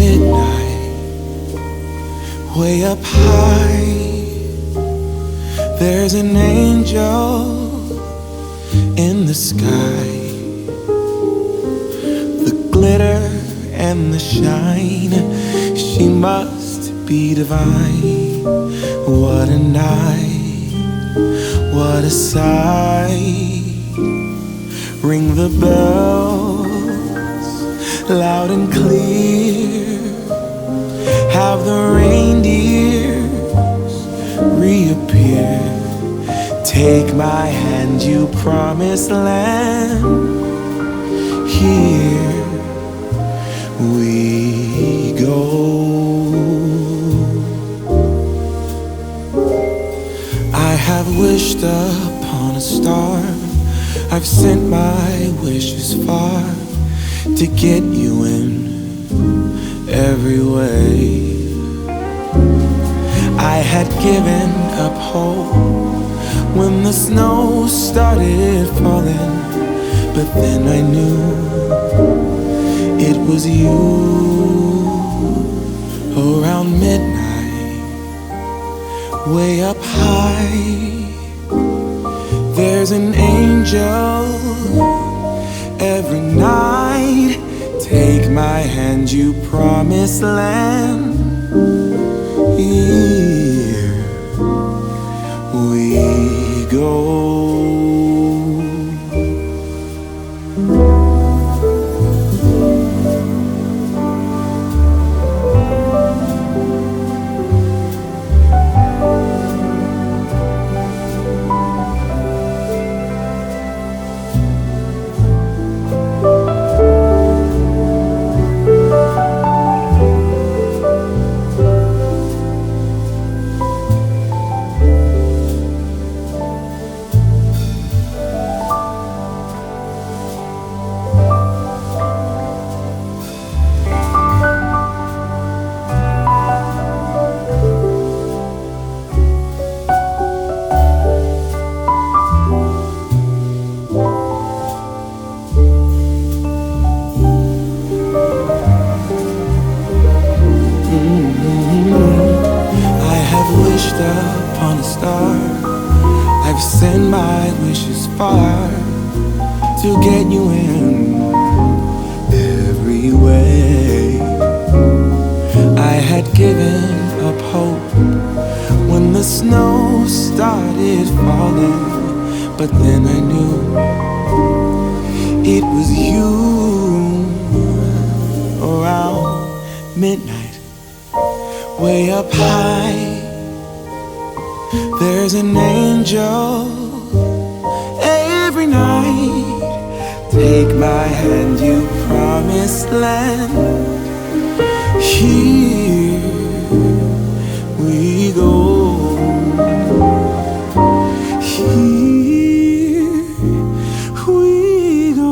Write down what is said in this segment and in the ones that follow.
midnight, way up high, there's an angel in the sky. The glitter and the shine, she must be divine. What a night, what a sight. Ring the bells loud and clear. Have the reindeers reappear. Take my hand, you promised land. Here we go. I have wished upon a star. I've sent my wishes far to get you in every way. I had given up hope when the snow started falling, but then I knew it was you. Around midnight, way up high, there's an angel every night. Take my hand, you promised land. Here we go. Upon a star, I've sent my wishes far to get you in every way. I had given up hope when the snow started falling, but then I knew it was you. Around midnight, way up high, there's an angel every night. Take my hand, you promised land. Here we go. Here we go.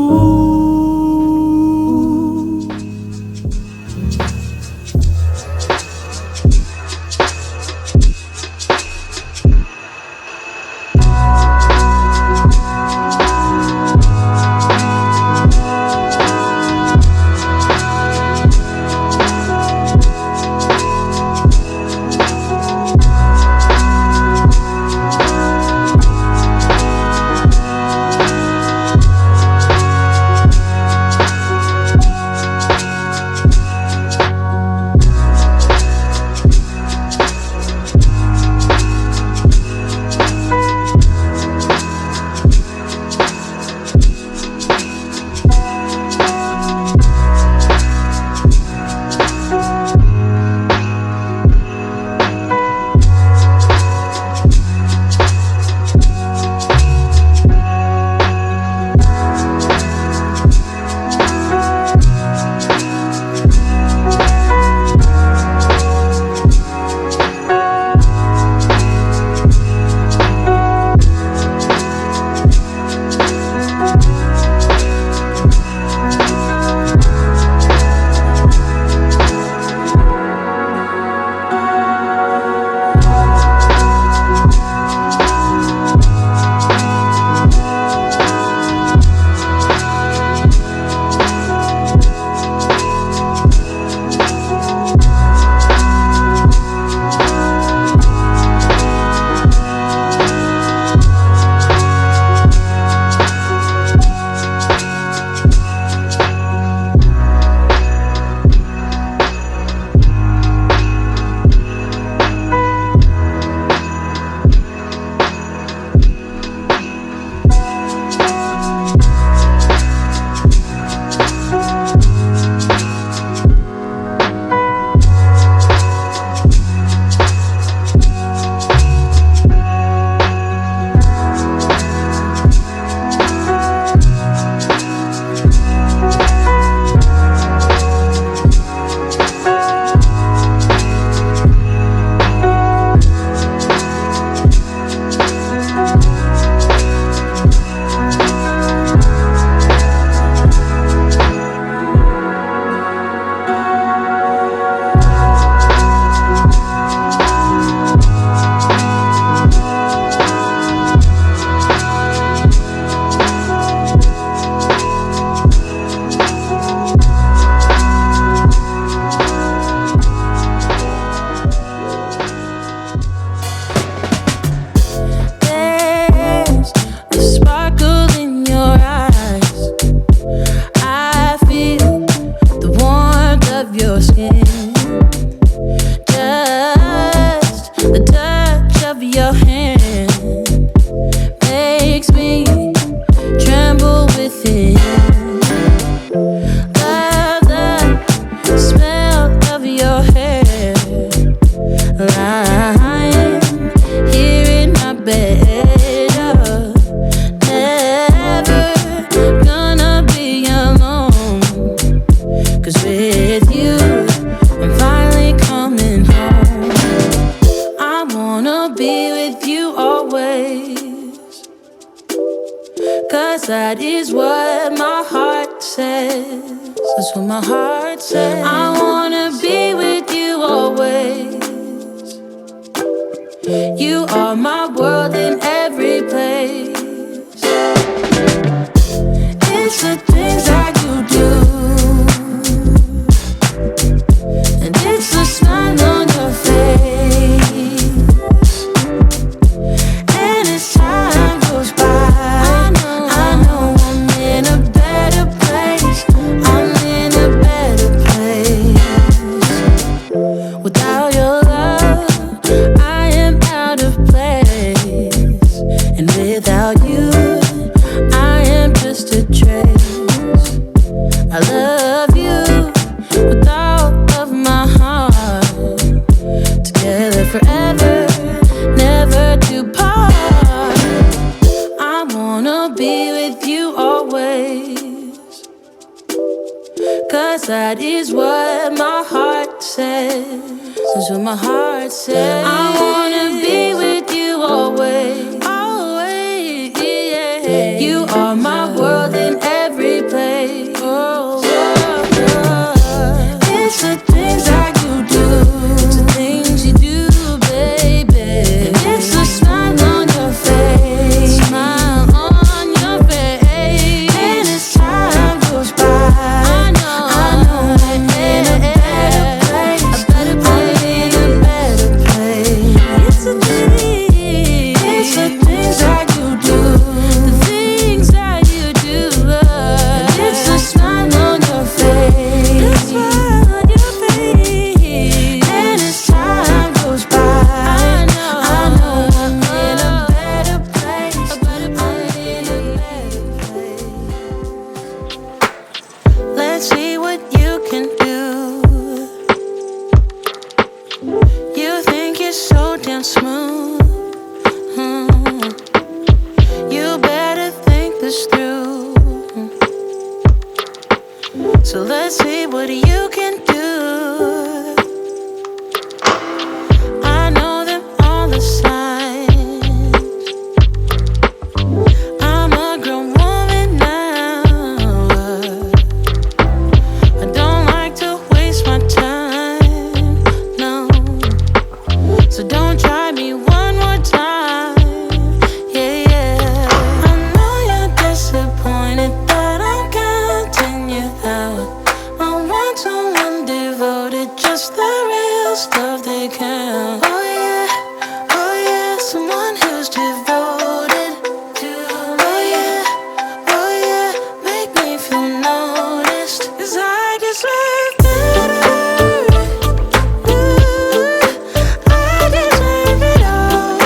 Just the touch of your hand makes me tremble within. Love the smell of your hair, lying here in my bed. Never gonna be alone, 'cause with you I'm finally coming home. I wanna be with you always, 'cause that is what my heart says. That's what my heart says. I wanna be with you always. You are my world in every place. It's the things that you do, and it's the smile on your face. And as time goes by, I know I'm in a better place. I'm in a better place. Without your love, I am out of place. And without you, I am just a trace. I love you with all of my heart. Together forever, never to part. I wanna be with you always, 'cause that is what my heart says. That's what my heart says. I wanna be with you always. Always, yeah. You are my world in every place. Oh, it's the things that you do. It's the things you do, baby. And it's the smile on your face. Smile on your face. And as time goes by, I know I'm in a better place. I'm in a better place. It's the things that you do. The things that you do. And it's the smile on your face. The smile on your face. And as time goes by, I know I'm in a better place. I'm in a better place. Let's see what you can do. You think you're so damn smooth. You better think this through. So let's see what you can do. I know them all the signs. I'm a grown woman now. I don't like to waste my time, no. So don't try me one more time. Yeah, yeah. I know you're disappointed that I'm counting you out. I want someone devoted, just the real stuff they count. Oh yeah, someone who's devoted to. Oh yeah, make me feel noticed, 'cause I deserve better. I deserve it all.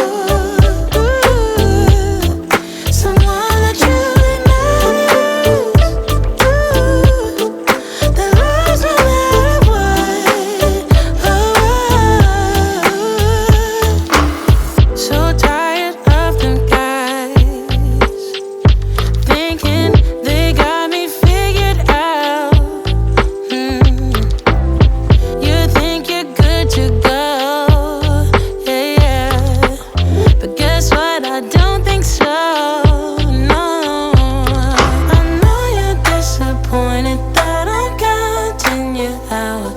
Someone that truly matters. That loves no matter what. So tired of them guys thinking they got me figured out. You think you're good to go, yeah. But guess what? I don't think so, no. I know you're disappointed that I'm counting you out.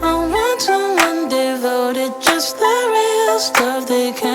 I want someone devoted, just the real stuff they count.